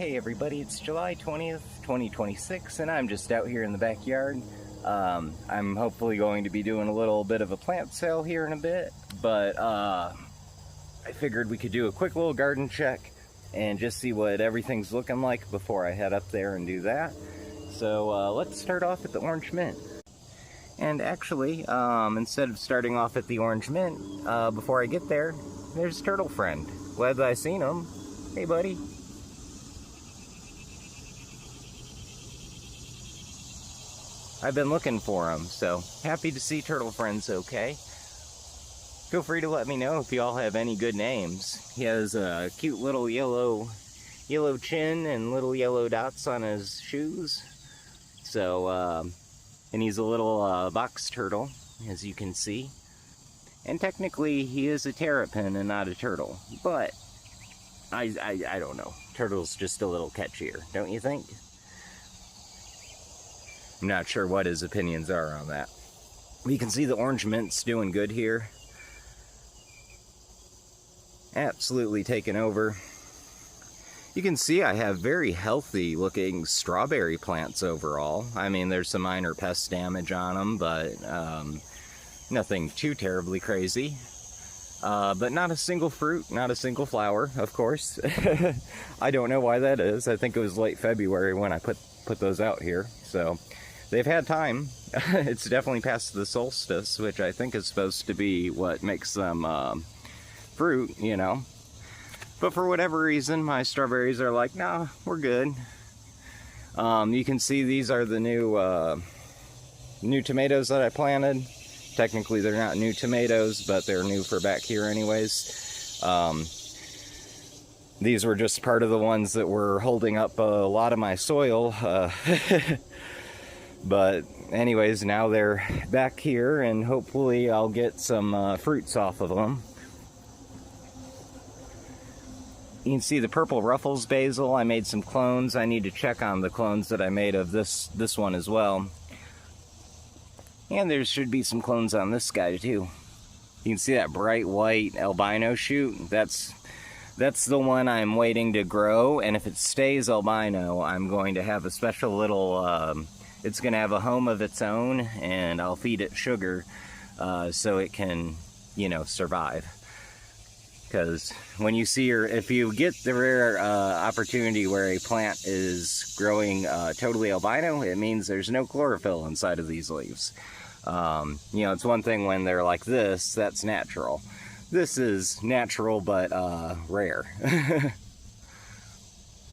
Hey everybody, it's July 20th, 2026, and I'm just out here in the backyard. I'm hopefully going to be doing a little bit of a plant sale here in a bit, but I figured we could do a quick little garden check and just see what everything's looking like before I head up there and do that. So let's start off at the orange mint. And actually, instead of starting off at the orange mint, before I get there, there's Turtle Friend. Glad that I seen him. Hey buddy. I've been looking for him, so happy to see Turtle Friend's okay. Feel free to let me know if y'all have any good names. He has a cute little yellow chin and little yellow dots on his shoes. So, and he's a little box turtle, as you can see. And technically, he is a terrapin and not a turtle. But, I don't know. Turtle's just a little catchier, don't you think? I'm not sure what his opinions are on that. You can see the orange mint's doing good here. Absolutely taken over. You can see I have very healthy looking strawberry plants overall. I mean, there's some minor pest damage on them, but nothing too terribly crazy. But not a single fruit, not a single flower, of course. I don't know why that is. I think it was late February when I put those out here. So they've had time. It's definitely past the solstice, which I think is supposed to be what makes them fruit, you know. But for whatever reason, my strawberries are like, nah, we're good. You can see these are the new tomatoes that I planted. Technically, they're not new tomatoes, but they're new for back here anyways. These were just part of the ones that were holding up a lot of my soil. But anyways, now they're back here, and hopefully I'll get some fruits off of them. You can see the purple Ruffles basil. I made some clones. I need to check on the clones that I made of this one as well. And there should be some clones on this guy too. You can see that bright white albino shoot. That's the one I'm waiting to grow, and if it stays albino, I'm going to have a special little, it's going to have a home of its own, and I'll feed it sugar so it can, you know, survive. Because when you see if you get the rare opportunity where a plant is growing totally albino, it means there's no chlorophyll inside of these leaves. You know, it's one thing when they're like this, that's natural. This is natural, but rare.